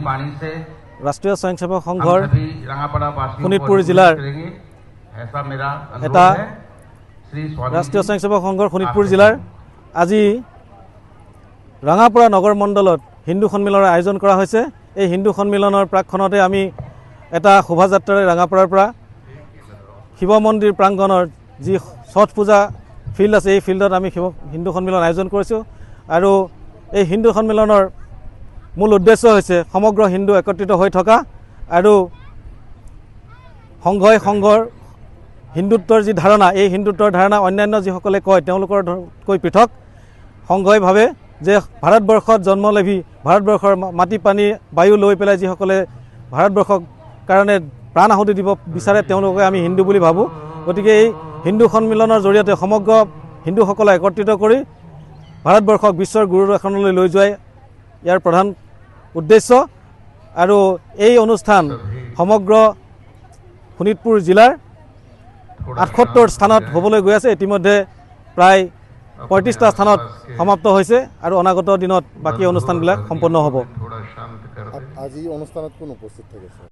वाणी से राष्ट्रीय स्वयंसेवक संघर सभी रंगापाड़ा वासियों शोणितपुर को जिलार करेंगे। ऐसा मेरा এটা अनुरोध है। श्री स्वामी राष्ट्रीय स्वयंसेवक संघर शोणितपुर जिलार আজি रंगापाड़ा नगर मंडलत हिंदू सम्मिलনৰ आयोजन কৰা হৈছে। এই हिंदू सम्मिलনৰ প্ৰাকখনতে আমি এটা শোভাযাত্ৰাৰে रंगापाड़ाৰ পৰা শিৱ মন্দিৰ প্ৰাংগণৰ যি ছট পূজা ফিল্ড আছে এই ফিল্ডত আমি হিন্দু সম্মিলন আয়োজন কৰিছোঁ। আৰু এই হিন্দু সম্মিলনৰ মূল উদ্দেশ্য হৈছে সমগ্ৰ হিন্দু একত্ৰিত হৈ থকা আৰু সংঘই সংঘৰ হিন্দুত্বৰ যি ধাৰণা এই হিন্দুত্বৰ ধাৰণা অন্যান্য যিসকলে কয় তেওঁলোকৰকৈ পৃথক। সংঘই ভাবে যে ভাৰতবৰ্ষত জন্ম লাভি ভাৰতবৰ্ষৰ মাটি পানী বায়ু লৈ পেলাই যিসকলে ভাৰতবৰ্ষৰ কাৰণে প্ৰাণ আহুতি দিব বিচাৰে তেওঁলোকে আমি হিন্দু বুলি ভাবোঁ। গতিকে এই হিন্দু সন্মিলনৰ জৰিয়তে সমগ্ৰ হিন্দুসকলক একত্ৰিত কৰি ভাৰতবৰ্ষক বিশ্বৰ গুৰু আসনলৈ লৈ যোৱাই ইয়াৰ প্ৰধান উদ্দেশ্য। আৰু এই অনুষ্ঠান সমগ্ৰ শোণিতপুৰ জিলাৰ ৭৮ স্থানত হ'বলৈ গৈ আছে। ইতিমধ্যে প্ৰায় ৩৫টা স্থানত সমাপ্ত হৈছে আৰু অনাগত দিনত বাকী অনুষ্ঠানবিলাক সম্পন্ন হ'ব। আজি অনুষ্ঠানত কোন উপস্থিত থাকিছে?